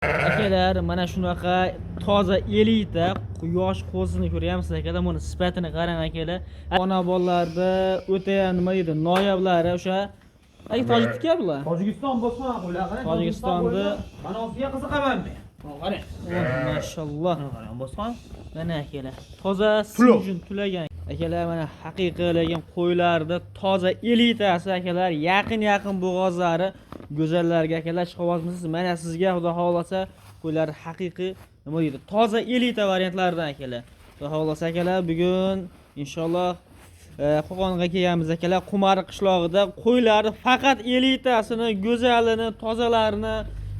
Akalar, mana shunaqa toza elita quyosh qo'zini ko'ryapsiz akalar. Buni sifatini qarang akalar. Ona bolalarda o'ta nima deydi, noyoblari o'sha tojikniki bular. Tojikiston bosma qo'ylar qarang. Tojikistonda mana o'ziga qiziqaman men. Qarang. Mashalloh. Qarang bosma. Mana akalar. Toza sinjun tulagan. Akalar mana haqiqiy lekin qo'ylarda toza elitasi akalar. Yaqin bo'g'ozlari go'zallarga akalar chiqyapmiz. Mana sizga xudo xolasa qo'ylar haqiqiy nima deydi? Toza elita variantlaridan akalar. Xudo xolasa akalar bugun inshaalloh Qo'qonga kelganmiz akalar. Qumari qishlog'ida qo'ylarni faqat elitasini, go'zalini, tozalarini,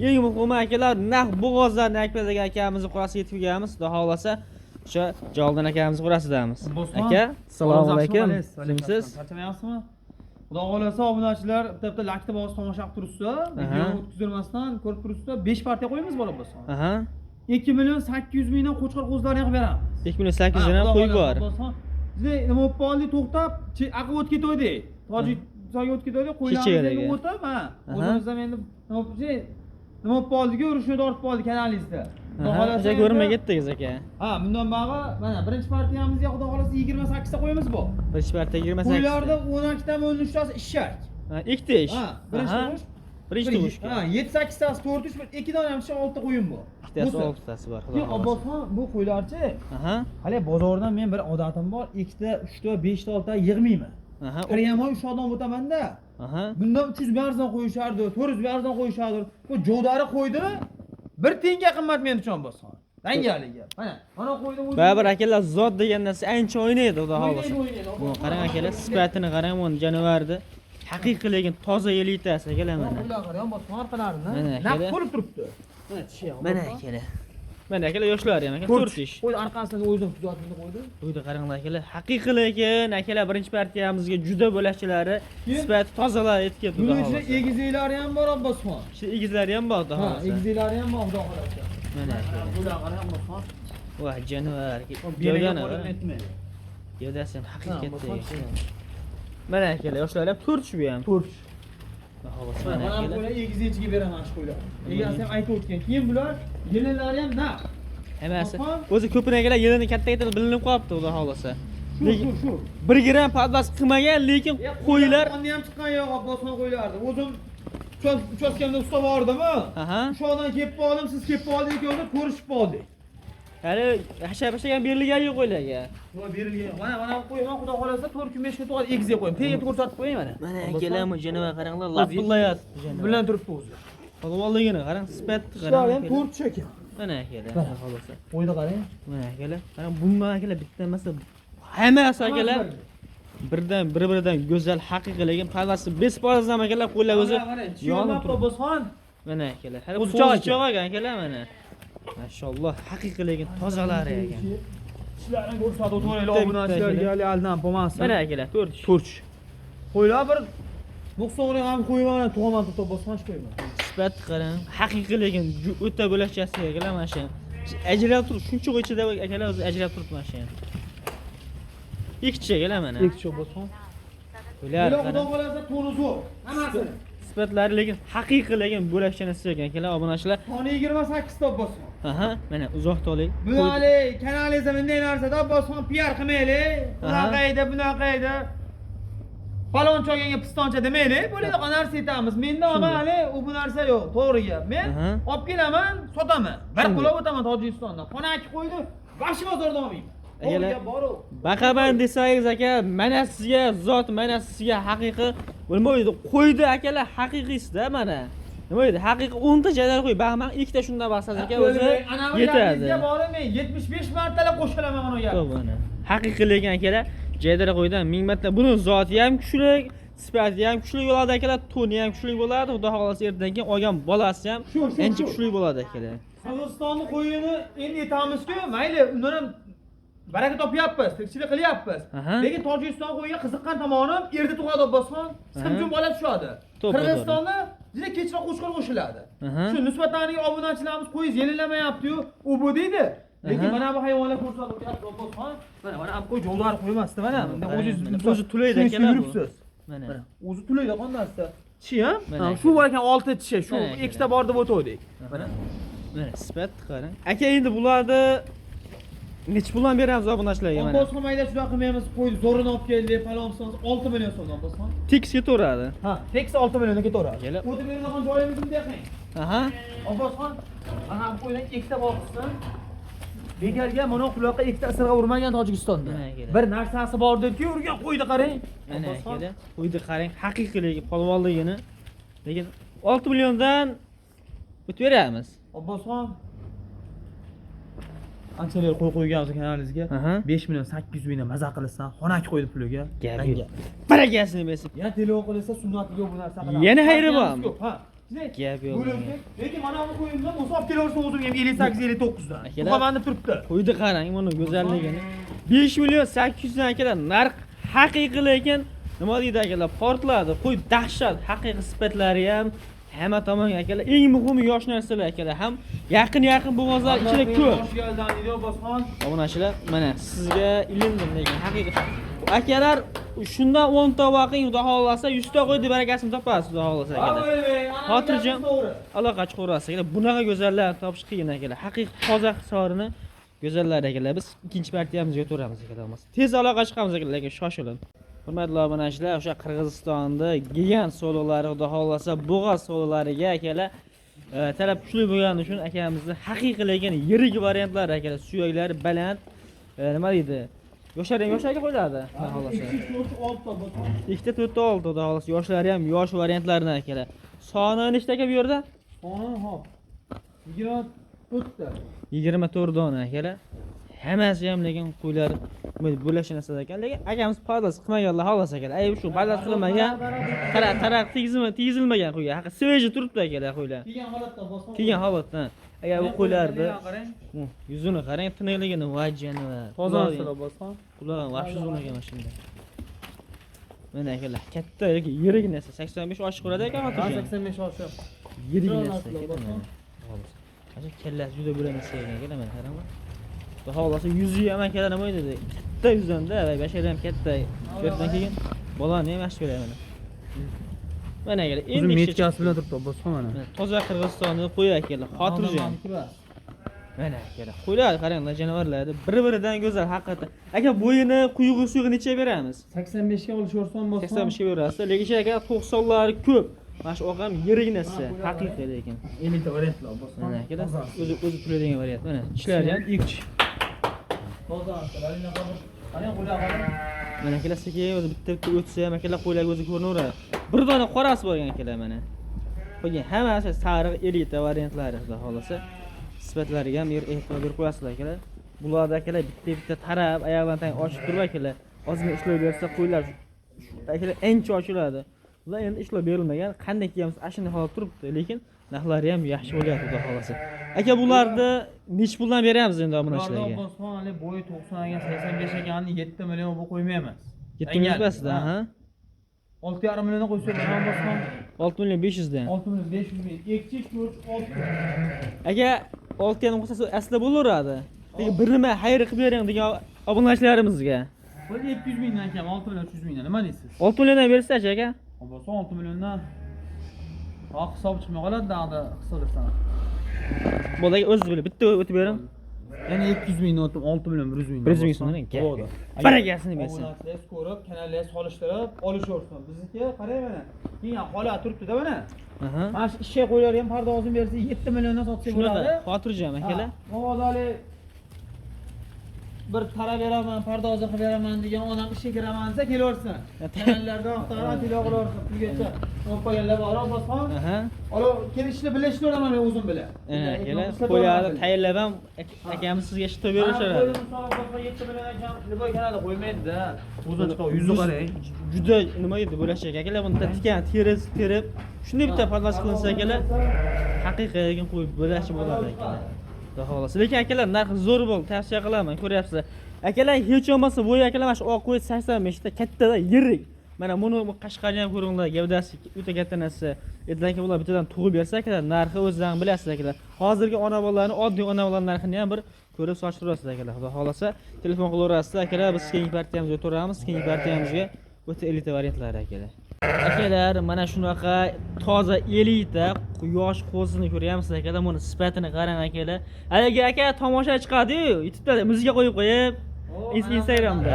eng muhimi akalar naq bo'g'ozlarni akpazaga akamizni qurasi yetib kelganmiz. Xudo xolasa o'sha Jaldan akamizni qurasidamiz. Aka, assalomu alaykum. Kimsiz? Charchamayapsizmi? Xudo xolasa obunachilar bitta lakta boz tomosha qilib turibsiz. Video o'tkazilmasdan ko'rib turibsiz. 5 partiya qo'yamiz bola bo'lsa. 2 million 800 mingdan qo'chqor qo'zlarini qilib beramiz. 2 million 800 dan qo'y bor. Siz nima bo'ldi to'xtab, aqib o'tib ketdi. Tojikistonga o'tib ketdi, qo'ylarni o'tib, o'zimizda endi nima bo'ldi, urushni tortib oldi kanalingizda. Xudo xolasa ko'rmay ketdingiz aka. Bundan bag'i mana birinchi partiyamizga xudo xolasa 28 ta qo'yamiz bu. Birinchi partiya 28. Qo'ylarda 12 ta 13 tasi ishak. Ikkita ish. Birinchi tuvush. 7-8 tasi 4-3 2 dona ham 6 ta qo'yim bu. Ikkitasi 6 tasi bor. Xudo xolasa. Abbosxon bu qo'ylarchi? Hali bozordan men bir odatim bor, 2 ta, 3 ta, 5 ta, 6 ta yig'mayman. Qiriyamon shodon o'taman-da. Bundan 300 barzon qo'yishardi, 400 barzon qo'yishardi. Bu jodari qo'ydi. 1 tiyinga qimmat men uchun Abbosxon. Dangaliga. Mana qo'ydi. Baribir akalar zot degan narsa ancha o'ynaydi, xudo xolasa. Buni qarang akalar, sifatini qarang, buni jonivordi. Haqiqiy lekin toza elitasi akalar mana. Qarang Abbosxon orqalarini. Naq ko'rib turibdi. Mana tishi. Mana akalar. Mana akalar yoshlar ham aka 4 ish. Qo'ydi orqasidan o'zim tuzatib qo'ydi. Qo'ydi qaranglar akalar. Haqiqiy lekin akalar birinchi partiyamizga juda bo'lakchilari sifati tozalar yetib keldi. Buning ichida egizliklari ham bor Abbosxon. Egizlari ham bor, xudo xolasa. Egizliklari ham bor, xudo xolasa. Mana bular qarang Abbosxon. Voh, jonivar. Gavdasi ham haqiqatda. Mana akalar, yoshlar ham 4 ish bu ham. 4 ish. Mana bular egizlichiga beraman shu qo'ylar. Egasi ham aytib o'tgan. Keyin bular yelinlari ham naq. Hammasi. O'zi ko'pincha yilini katta bilinib qolibdi, xudo xolasa. Lekin shu 1 gram padlas qilmagan, lekin qo'ylar qonni ham chiqqan yo'q Abbosxon qo'ylardi. O'zim uchastkamda usta bordimi? Shu odam kelib qoldim, siz kelib qoldik, ekan ko'rishib qoldik. Hali hashab ham berilgan yo'q qo'ylarga. Yo'q, berilgan. Mana qo'yaman, xudo xolasa 4 kun 5 kun to'g'ri egizga qo'yim. Tega ko'rsatib qo'ying mana. Mana akalar jonivar qaranglar, lapillayapti jonivar. Bilan turibdi o'zi. Qolganligini qarang, sifatni qarang. Shular ham 4 ish ekan. Mana akalar, xolasa. Qo'ydi qarang. Mana akalar. Qarang, bundan akalar bitta emas, hammasi akalar bir-biridan go'zal, haqiqiy lekin pallasi besporazdan akalar qo'ylar o'zi yonib turibdi. Abbosxon. Mana akalar. Hali o'zichoq akalar mana. Mashalloh, haqiqiy lekin tozalari ekan. Ishlarini ko'rsatib o'tiraylik obunachilarga hali aldan bo'lmasin. Mana akalar, 4 ish. 4 ish. Qo'ylar bir 90 ham qo'yman, tug'aman turib Abbosxon qo'yman. Sifat qarang, haqiqiy lekin o'ta bo'lakchasi akalar mana shu. Ajralib turib, shuncha ichida akalar o'zi ajralib turibdi mana shu. Ikkita akalar mana. Ikkita Abbosxon. Qo'ylar Xudo xolasa to'ni zo'r. Hammasi. Sifatlari lekin haqiqiy lekin bo'lakchasi ekan akalar, obunachilar. Toni 28 ta Abbosxon. Mana uzoqda oling. Bularni kanalizda bunday narsada Abbosxon PR qilmaylik. Bunaqa edi. Falon cho'ganga pistoncha demaylik. Bo'ladigan narsa aytamiz. Menda hali bu narsa yo'q, to'g'ri gap. Men olib kelaman, sotaman. Bir qo'lab o'taman Tojikistondan. Xonaki qo'ydi, boshqa bozorda olmayman. Baqaman desangiz aka, mana sizga zot, mana sizga haqiqiy bo'lmaydi. Qo'ydi akalar haqiqiysida mana. Nima edi? Haqiqiy 10 ta jadal qo'y. Baxman ikkita shundan baqsangiz aka o'zi yetadi. Bizga borib men 75 martalab qo'shilaman mana gap. To'g'ri. Haqiqiy lekin akalar jadal qo'ydan 1000 marta. Buni zoti ham kuchli, sifati ham kuchli bo'ladi akalar, toni ham kuchli bo'ladi. Xudo xolasa ertadan keyin olgan bolasi ham ancha kuchli bo'ladi akalar. Qozog'istonning qo'yini endi aytamiz-ku, mayli, undan ham baraka topyapmiz, tirikchilik qilyapmiz. Lekin Tojikiston qo'yiga qiziqqan tomonim erta tug'adi Abbosxon. Siz bola tushadi. Qirg'izistonda juda kechroq qo'shqor qo'shiladi. Shu nisbatan obunachilarimiz qo'yiz yenilamayapti-yu, u bu deydi. Lekin mana bu hayvonlar ko'rsatib o'tyapti Abbosxon. Mana bu qo'y jo'lari qo'ymasdi mana. O'zi tulaydi akalar bu. Mana o'zi tulaydi qanday narsa. Tishi ham shu bor ekan 6 tishi, shu ikkita bor deb o'tdik. Mana Mana sifat qarang. Aka endi bularni necha puldan beramiz obunachilarga mana? Boshqa mayda shunaqa qilmaymiz, qo'yib zo'rini olib keldi, falonsiz 6 million so'mdan bosqon. Teksga to'radi. Ha, teks 6 millionga ketaveradi. Kelib. O'tib beradigan joyimizni deyaqing. Aha. Bosqon, ana bu qo'ydan ikkita boqsin. Bekarga mana quloqqa ikkita isirg'a urmagan Tojikistonda. Bir narsasi bor debki, urgan qo'ydi qarang. Mana akada, qo'ydi qarang, haqiqiyligi, polvonligini. Lekin 6 milliondan o'tib beramiz. Abbosxon anchalar qo'y qo'yganmiz kanalingizga. 5 million 800 mingdan maza qilsan, xonaki qo'ydi puliga. Gap yo'q. Baragasini besib. Yana telefon qilsa sunnatiga bu narsa qiladi. Yana hayri bormi? Ha. Gap yo'q. Lekin mana bu qo'yimdan o'zi olib kelaversin o'zim ham 58 59 dan. Qo'ymanni turibdi. Qo'ydi qarang, buni go'zalligini. 5 million 800 dan akalar narx haqiqiy lekin nima deydi akalar, portladi. Qo'y dahshat, haqiqiy sifatlari ham hamma tomonga akalar, eng muhimi yosh narsalar akalar, ham yaqin bo'g'ozlar ichida ko'p. Yoshgaldan deydi Bosqon. Obunachilar, mana sizga ilindim lekin haqiqiy. Akalar shundan 10 ta vaqing xudo xolasa 100 ta qo'ydi barakasini topasiz xudo xolasa akalar. Xotirjam aloqa chiqarasiz akalar. Bunaqa go'zallar topish qiyin akalar. Haqiqiy qozoq hisorini go'zallar akalar. Biz ikkinchi partiyamizga o'tiramiz akalar. Tez aloqa chiqamiz akalar, lekin shoshiling. Hurmatli obunachilar, o'sha Qirg'izistonda gigant sololari xudo xolasa bo'g'oz sololariga akalar talab kuchli bo'lgani uchun akamizni haqiqiy lekin yirik variantlari akalar, suyaklari baland, nima deydi? Yoshlarga qo'yiladi. Ikkita 4 ta 6 xudo xolasa, yoshlari ham yosh variantlardan akalar. Soni nechta aka bu yerda? Soni hop 24 ta. 24 dona akalar. Hammasi ham lekin qo'ylar bo'lash narsa ekan, lekin akamiz pardoz qilmaganlar xolos akalar. Ay shu pardoz qilmagan, taraq tegizilmagan qo'yga. Haqiqat sveji turibdi akalar qo'ylar. Kelgan holatda bosqon. Kelgan holatda. Agar bu qo'ylarni yuzini qarang, tiniqligini, vajjani va tozasini bosqon. Ular vahshiy zonaga mana shunda. Mana akalar, katta yoki yirik narsa 85 oshib qoladi ekan xotirjam. 85 oshib. Yirik narsa ekan. Xolos. Kallasi juda bo'la narsa ekan akalar, mana qarang. Xohlasa 100 ham akalar nima dedi? Katta yuzanda va bashar ham katta. Shundan keyin bolani ham yaxshi ko'raman. Mana akalar, endi metkasi bilan turibdi bosqon mana. Toza Qirg'izistonda qo'y akalar, xotirjam. Mana akalar, qo'ylar qaranglar janovarlarni bir-biridan go'zal haqiqatan. Aka bo'yini, quyug'i suyug'i necha beramiz? 85 ga olishaversan bosqon. 85 ga berasiz. Lekin aka 90'lari ko'p. Mana shu oqam yirik narsa, haqiqiy lekin. 50 ta variantlar bosqon. Mana akalar, o'zi turadigan variant. Mana ishlari ham ikki. Mana akalar sekin o'zi bitta o'tsa ham akalar qo'ylarga o'zi ko'rinaveradi. Bir dona qorasi bo'lgan akalar mana. Qo'ygan hammasi sariq elita variantlari xudo xolasa. Sifatlariga ham e'tibor berib qo'yasizlar akalar. Bularda akalar bitta tarab oyoqdan tang ochib turib akalar. Ozgina ishlov bersa qo'ylar akalar ancha ochiladi. Ular endi ishlov berilmagan, qanday kiyamiz ashunday holat turibdi, lekin narxlari ham yaxshi bo'lyapti xudo xolasa. Aka bularni nech puldan beramiz endi obunachilarga? Bosqon hali bo'yi 90 ga 85 ekanini 7 million bo'lib qo'ymaymiz. 7 million basida, ha? 6,5 millionga qo'ysak ham bosqon. 6 million 500 dan. 6 million 500 ming. Ekchi 4 6. Aka 6 dan qo'ysa aslida bo'laveradi. Lekin bir nima xayr qilib bering degan obunachilarimizga. Bir 200 mingdan kam 6 million 300 mingdan nima deysiz? 6 milliondan bersa-chi aka? Bosqon 6 milliondan. Hisob chiqmay qoladi da'da hisoblasam. Bo'ldi o'zingiz bilib bitta o'tib bering. Yana 200 mingdan o'tib 6 million 100 ming. 100 ming so'mdan bo'ldi. Baragasini bersin. Obunachilar ko'rib, kanallarni solishtirib olishaversin. Bizniki qarang mana. Keyin holat turibdi-da mana. Mana shu ishga qo'ylar ham pardozini bersa 7 milliondan sotsak bo'ladi. Xotirjam akalar. Ovozali bir tarab beraman, pardoza qilib beraman degan odam ishga kiraman desa kelaversin. Kanallarda vaqtlar tilo qilaversin pulgacha. Olib qo'yganlar bor, bosqon. Olib kelishni bilishlaveraman men o'zim bilan. Akalar qo'ylarni tayyorlab ham akamiz sizga ishlatib berishadi. Qo'ydim 7 million ekan, nima kanalda qo'ymaydi-da. O'zini chiqib yuzi qarang. Juda nima edi bo'lashak akalar, buni tikan terib, shunday bitta pardoz qilinsa akalar, haqiqiy lekin qo'yib bo'lashib bo'ladi akalar. Xudo xolasa. Lekin akalar narxi zo'r bo'ldi, tavsiya qilaman, ko'ryapsizlar. Akalar hech bo'lmasa bo'yi akalar mana shu oq qo'y 85 ta kattada yirik. Mana buni Qashqarni ham ko'ringlar, gavdasi o'ta katta narsa. Ertadan keyin ular bittadan tug'ib bersa akalar, narxi o'zingizdan bilasiz akalar. Hozirgi ona bolalarni, oddiy ona bolalar narxini ham bir ko'rib sochtirasiz akalar. Xudo xolasa telefon qilaverasiz akalar, biz keyingi partiyamizga o'tiramiz. Keyingi partiyamizga o'ta elita variantlar akalar. Akalar, mana shunaqa toza elita quyosh qo'zini ko'ryapsiz akalar. Buni sifatini qarang akalar. Haligi aka tomosha chiqadi-yu, YouTube'da muzika qo'yib qo'yib, Instagramda.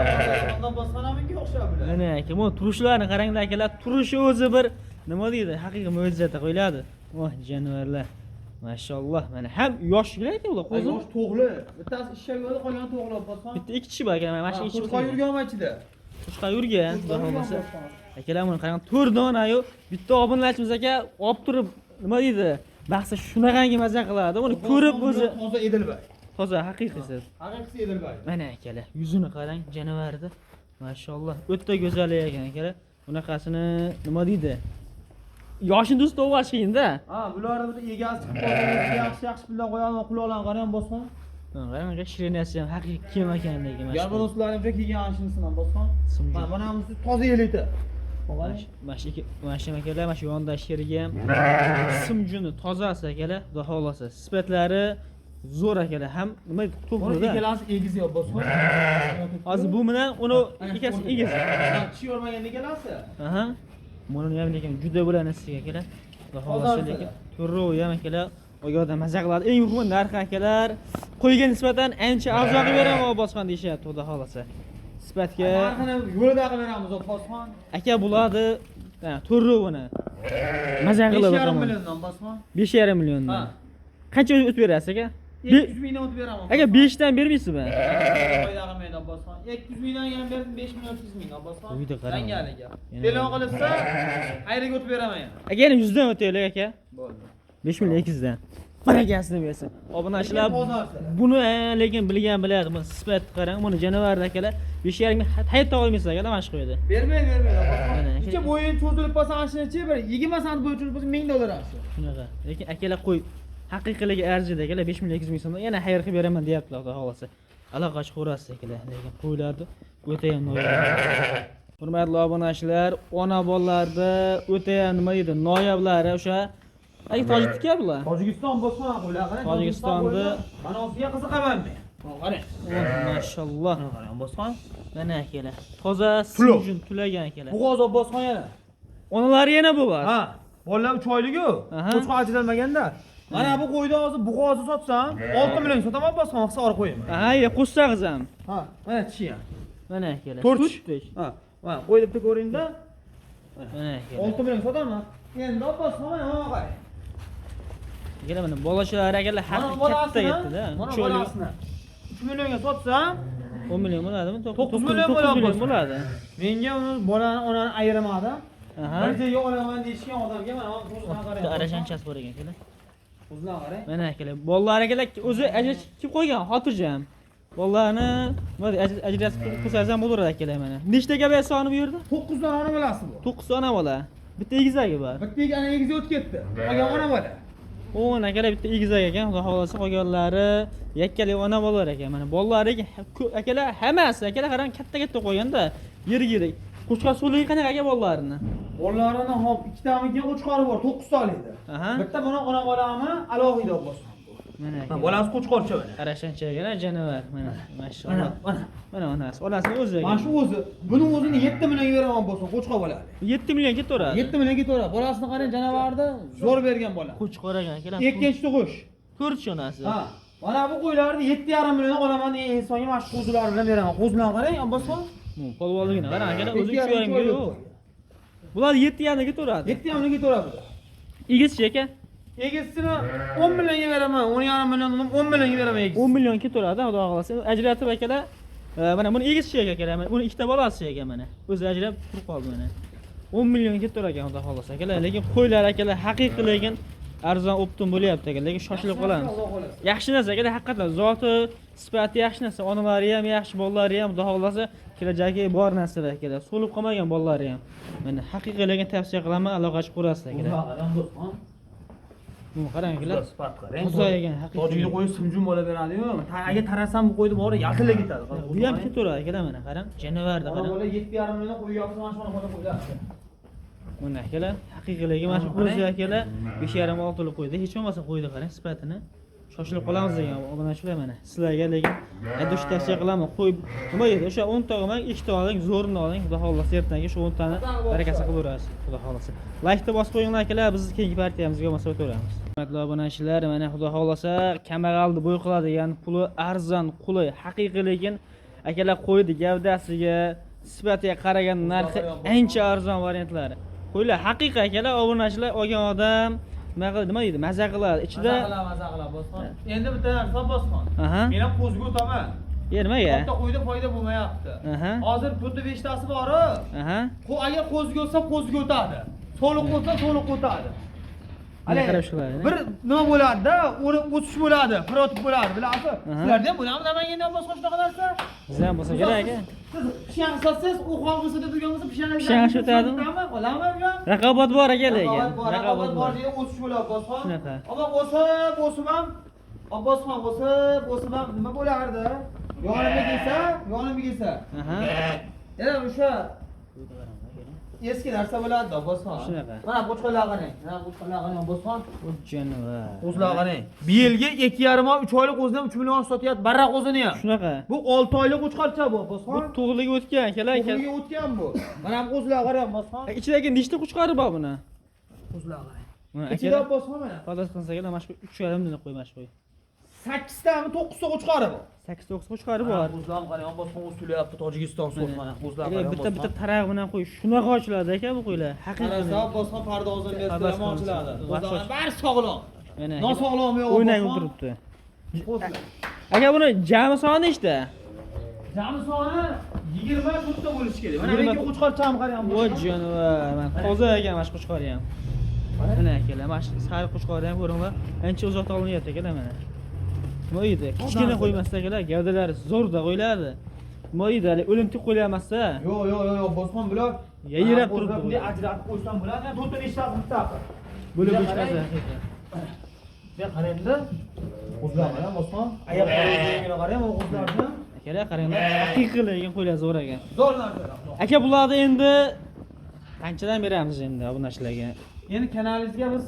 Ondan boshqa menga o'xshab bilan. Mana aka, bu turishlarini qaranglar akalar. Turishi o'zi bir nima deydi? Haqiqiy mo'jizada qo'yiladi. Voh, jonivorlar. Mashalloh. Mana ham yoshlar-ku ular qo'zim. Yosh to'g'li. Bittasi ishga yo'lda qolgan to'g'lab bosgan. Bitta ikki kishi bor ekan, mana shu ikki Qo'y yurgan ichida. Qushqa yurgan, xudo xolasa. Akalar buni qarang, 4 dona-yu bitta obunachimiz aka olib turib, nima deydi? Bahsa shunaqangi mazza qiladi. Buni ko'rib o'zi toza Edilbay. toza haqiqiysiz. Haqiqiy Edilbay. Mana akalar, yuzini qarang, janovarda. Mashalloh, o'ta go'zal ekan akalar. Bunaqasini nima deydi? Yoshini do'st o'g'ash qiyin-da. Ha, bularni bir egasi chiqib qolgan, yaxshi bilan qo'yadi, quloqlarni qarang bosgan. Qarang, aka shirinasi ham haqiqiy kiyim ekanligi mashalloh. Yar do'stlarim juda kiygan ashinisini ham bosgan. Mana bu toza elita. Mashina akalar, mana shu yonda sherigi ham simjuni tozasi akalar, xudo xolasa. Sifatlari zo'r akalar. Ham nima to'g'ri-da. Ikkalasi egiz yo'q bosgan. Hozir bu bilan uni ikkasi egiz. Tishi yormagan ikkalasi. Aha. Buni ham lekin juda bo'lanasiz akalar. Xudo xolasa lekin turro'y ham akalar. Oyog'da mazza qiladi. Eng muhimi narxi akalar qo'yga nisbatan ancha arzon qilib beraman bosgan deyishyapti, xudo xolasa. Sifatga narxini yo'lida qilib beramiz bosgan. aka bo'ladi. Turro'y buni. Mazza qilib 5,5 milliondan bosgan. 5,5 milliondan. Ha. Qancha o'tib berasiz aka? 200 mingdan o'tib beraman. Aka 5 dan bermaysizmi? Foyda qilmaydan bosgan. 200 mingdan ham berdim, 5 million 300 mingdan bosgan. Uyda qarang. Yangiga. Telefon qilsa, ayriga o'tib beraman. Aka yana 100 dan o'taylik aka. Bo'ldi. 5 million 200 dan. Barakasini bersin. Obunachilar buni lekin bilgan biladi. Buni sifat qarang, buni janovar akalar 5,5 ming hayotda olmaysiz akalar mana shu qo'ydi. Bermaydi. Kecha bo'yin cho'zilib qolsa, ashinachi bir 20 sant bo'yin cho'zilib qolsa 1000 dollar olsa. Shunaqa. Lekin akalar qo'y haqiqiyligi arziydi akalar 5 million 200 ming so'mdan yana xayr qilib beraman deyaptilar, xudo xolasa. Aloqachi ko'rasiz akalar, lekin qo'ylardi o'ta ham noyob. Hurmatli obunachilar, ona bolalarda o'ta ham nima deydi, noyoblari o'sha ay tojikniki bular. Tojikiston bosgan qo'ylar qarang. Tojikistonda mana o'ziga qiziqaman men. Qarang. Mashalloh. Qarang bosgan. Mana akalar. Toza simjun tulagan akalar. Bug'ozob bosgan yana. Onalari yana bu bor. Ha, bolalar 3 oylik-ku. Qo'chqo ajralmaganda. Mana bu qo'yni hozir bug'ozni sotsam, 6 million sotaman bosgan hisob qo'yaman. Ha, qo'shsa qizam. Ha, mana tishi ham. Mana akalar. 4. Ha, mana qo'y deb ko'ringda. Mana akalar. 6 million sotaman. Endi bosgan mana qarang. Yana mana bolashalar akalar haqiqiy katta ketdi-da. 3 millionga sotsam 10 million bo'ladimi? 9 million bo'ladi. Menga uni bolani onani ayirmadim. Aha. Bir joyga olaman deyishgan odamga mana o'zini qarang. Arashanchasi bor ekan akalar. O'zini qarang. Mana akalar, bolalar akalar o'zi ajratib qo'ygan, xotirjam. Bolalarni nima deydi, ajratib qo'ysangiz ham bo'laveradi akalar mana. Nechtaga bola soni bu yerda? 9 dona ona bolasi bu. 9 dona bola. Bitta egizagi bor. Bitta ana egiz o'tib ketdi. Qolgan ona bola. O'n akalar bitta egizak ekan, xudo xolasa qolganlari yakkali ona bolalar ekan. Mana bolalari akalar hammasi akalar qarang katta qo'yganda yirik. Qo'chqor suvligi qanaqa aka bolalarini? Bolalarini hop ikkitamiga qo'chqori bor, 9 talikda. Bitta buni ona bolami alohida bosgan. Mana aka. Bolasi qo'chqorcha mana. Arashanchaga janovar. Mana mashalloh. Mana onasi, onasini o'zi. Mana shu o'zi. Buni o'zini 7 millionga beraman bo'lsa, qo'chqor bo'ladi. 7 million ketaveradi. 7 millionga ketaveradi. Bolasini qarang, janovarni zo'r bergan bola. Qo'chqor ekan akalar. Ikkinchi tug'ish. 4 onasi. Ha. Mana bu qo'ylarni 7,5 million olaman degan insonga mana shu qo'zilarni bilan beraman. Qo'zilarni qarang, bosgan. Polvonligini qarang akalar, o'zi 3,5 yo'q. Bular 7,5 ga ketaveradi. 7,5 ga ketaveradi. Egizchi aka. Egisini 10 millionga beraman, 10,5 milliondan 10 millionga beraman egisi. 10 million ketaveradi, xudo xolasa. Ajratib akalar, mana buni egizchi akalar, buni ikkita bolasi ekan mana. O'zi ajrab turib qoldi mana. 10 million ketaverar ekan, xudo xolasa akalar. Lekin qo'ylar akalar haqiqiy lekin arzon optim bo'lyapti akalar, lekin shoshilib qolamiz. Yaxshi narsa akalar, haqiqatan zoti, sifati yaxshi narsa, onalari ham yaxshi, bolalari ham, xudo xolasa kelajagi bor narsalar akalar. So'lib qolmagan bolalari ham. Mana haqiqiy lekin tavsiya qilaman, aloqachi ko'rasiz akalar. Bu qarang akalar. Qo'zoyagan haqiqiy. Tojikni qo'yib simjun bo'la beradi-yu. Agar tarasam bu qo'yni bori yaltilab ketadi. Bu ham ketaveradi akalar mana qarang. Janovarda qarang. Bola 7,5 million qo'yapsiz, mana shuni bola qo'yadi. Mana akalar, haqiqiyligi mana shu o'zi akalar 5,5-6 qo'ydi. Hech bo'lmasa qo'ydi qarang sifatini. shoshilib qolamiz degan obunachilar mana. Sizlarga lekin aytish tavsiya qilaman. Qo'yib nima edi? O'sha 10 ta olmang, 2 ta oling, zo'rini oling. Xudo xolasa ertangi shu 10 tani barakasi qilib berasiz. Xudo xolasa. Like-ni bosib qo'yinglar akalar, biz keyingi partiyamizga bo'lsa o'tamiz. Hurmatli obunachilar, mana xudo xolasa kambag'alni bo'y qiladigan, puli arzon, qulay, haqiqiy lekin akalar qo'ydi gavdasiga, sifatiga qaragan narxi ancha arzon variantlari. Qo'ylar haqiqiy akalar, obunachilar olgan odam nima deydi? Maza qiladi. Ichida maza qiladi bosqon. Endi bitta narsa bosqon. Men ham qo'ziga o'taman. Nimaga? Katta qo'yda foyda bo'lmayapti. Hozir 4-5 tasi bor. Agar qo'ziga o'tsa, qo'ziga o'tadi. So'liq o'tsa, so'liq o'tadi. Bir nima bo'ladi-da, o'tish bo'ladi, firotib bo'ladi, bilasizmi? Sizlarda ham bo'ladimi? Namanganda ham boshqa shunaqa narsa? Bizda ham bo'lsa kerak aka. Siz pishgan qilsangiz, u qolg'isi deb turgan bo'lsa pishgan o'tadimi? Olammi yo? Raqobat bor aka lekin. Raqobat bor degan o'tish bo'ladi bosqon. Shunaqa. Ammo o'sib ham, bosqon o'sib ham nima bo'lardi? Yonimga kelsa. Yana o'sha eski narsa bo'ladi-da, bosqon. Shunaqa. Mana qo'chqorlar qarang. Mana qo'chqorlar qarang, bosqon. Janovar. Qo'zlar qarang. Bir yilga 2,5 oy, 3 oylik qo'zni ham 3 million sotyapti, barra qo'zini ham. Shunaqa. Bu 6 oylik qo'chqorcha bu, bosqon. Bu to'g'liga o'tgan akalar. To'g'liga o'tgan bu. Mana ham qo'zlar qarang, bosqon. Ichidagi nechta qo'chqori bor buni? Qo'zlar qarang. Mana Ichida bosqon mana. Hozir qilsak mana shu 3,5 dan qo'ymash qo'y. 8 tami 9 ta qo'chqori bu. 8-9 qo'chqori bor. Qo'zlar qarang, bosqon o'stilyapti Tojikiston so'z mana. Qo'zlar qarang. Bitta tarag'i bilan qo'y. Shunaqa ochiladi aka bu qo'ylar. Haqiqatan. Qarasa bosqon pardozini bersa ham ochiladi. Qo'zlar bari sog'lom. Mana. Nosog'lom yo'q. O'ynab turibdi. Aka buni jami soni nechta? Jami soni 24 ta bo'lishi kerak. Mana menga qo'chqorcham qarang. Voy jonivar, mana toza ekan mana shu qo'chqori ham. Mana akalar, mana shu sariq qo'chqori ham ko'ringlar. Ancha uzoqda olinyapti akalar mana. Nima edi? Kichkina qo'ymasdan akalar, gavdalari zo'rda qo'yiladi. Nima edi? O'limtik qo'yilmasda. Yo'q, bosqon bular yayrab turibdi. Bunday ajratib qo'ysam bo'ladi. To'rtta ishlab bittasi. Bo'lib chiqadi. Men qarangda. Qo'zlar qarang, bosqon. Oyoqlaringga qarang, o qo'zlarni. Akalar qaranglar, haqiqiy lekin qo'ylar zo'r ekan. Zo'r narsa. Aka bularni endi qanchadan beramiz endi obunachilarga? Endi kanalingizga biz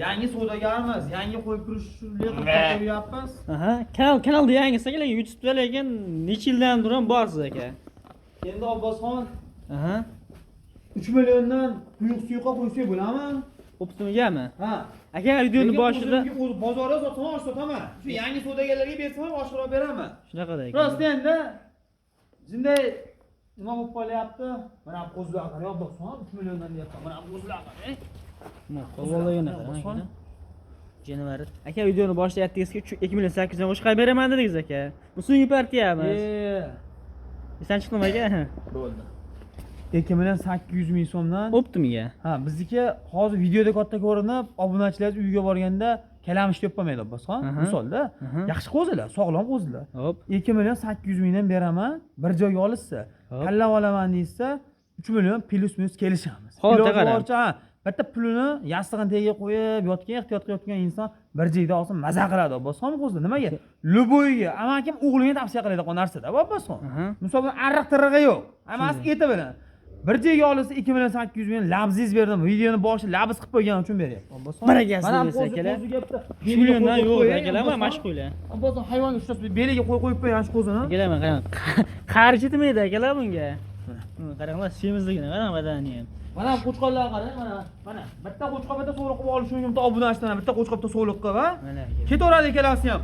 yangi savdogarmiz, yangi qo'yib turishni qilyapmiz. Kanalda yangisi aka, lekin YouTube'da lekin necha yildan turib borsiz aka. Endi Abbosxon 3 milliondan quyuq suyuqqa qo'ysak bo'ladimi? Optimigami? Aka videoni boshida bozorda sotaman. Shu yangi savdogarlarga bersam oshkora beraman. Shunaqa ekan. Prosta endi jinday nima bo'lib qolyapti? Mana qo'zlar qarang, Abbosxon 3 milliondan deyapman. Mana qo'zlar qarang. Qo'zlarga janovar. Aka videoni boshida aytdingizki 2,8 dan qo'shib beraman dedingiz aka. Bu so'nggi partiyamiz. Esan chiqdimi aka? Bo'ldi. 2,800,000 so'mdan. Optimiga. Bizniki hozir videoda katta ko'rinib, obunachilar uyiga borganda kalamish deb qo'ymaydi Abbosxon. Misolda, yaxshi qo'zilar, sog'lom qo'zilar. Hop. 2,800,000 dan beraman, bir joyga olishsa, kalla olaman deysa, 3 million plus minus kelishamiz. Hozir qarang. Bitta pulini yastig'ini tagiga qo'yib, yotgan, ehtiyot qilayotgan inson bir joyda olsin, maza qiladi Abbosxon qo'zilar. Nimaga? Luboyga, amakim o'g'liga tavsiya qiladigan narsa-da Abbosxon. Misolga arriq tirig'i yo'q. Hammasi eti bilan. Bir joyga olsa 2,800,000 labziz berdim. Videoni boshi labz qilib qo'ygan uchun beryapti. Abbosxon. Barakasi bersa akalar. 3 milliondan yo'q akalar, mana mashq qo'ylar. Abbosxon hayvonga ushlab beliga qo'yib qo'ygan shu qo'zini. Akalar mana qarang. Qarshi yetmaydi akalar bunga. Qaranglar, semizligini qarang badani ham. Mana qo'chqorlar qarang, mana. Bitta qo'chqor bitta so'liq qilib olish uchun bitta obunachidan bitta qo'chqor bitta so'liq qilib, ha? Ketaveradi ikkalasi ham.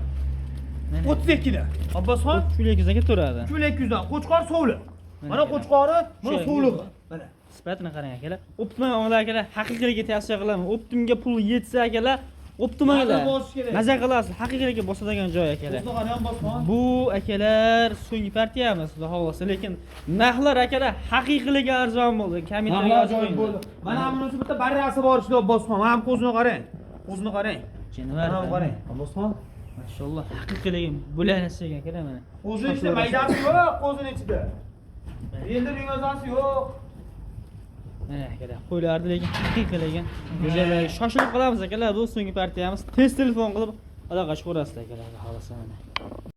32 da. Abbosxon 3,200 ga ketaveradi. 3,200 dan. Qo'chqor so'liq. Mana qo'chqori, mana so'lig'i. Mana. Sifatini qarang akalar. Optimum o'g'lar akalar, haqiqiyga tavsiya qilaman. Optimga pul yetsa akalar, Optimanglar. Maza qilasiz, haqiqiyga bosadigan joy akalar. Bu akalar so'nggi partiyamiz, xudo xolasa, lekin narxlar akalar haqiqiyligi arzon bo'ldi. Kommentariyga yozing. Mana bunisi bitta barrasi bor ishda Abbosxon. Mana bu qo'zini qarang. Qo'zini qarang. Jinovar qarang. Abbosxon. Mashalloh, haqiqiyligi bo'lanasi ekan akalar mana. Qo'zini ichida maydasi yo'q, qo'zini ichida. Endi ringozasi yo'q. Mana akalar, qo'ylardi lekin haqiqiyligi go'zal. Shoshilib qolamiz akalar, bu so'nggi partiyamiz. Tez telefon qilib aloqa chiqarasiz akalar, xolasa mana.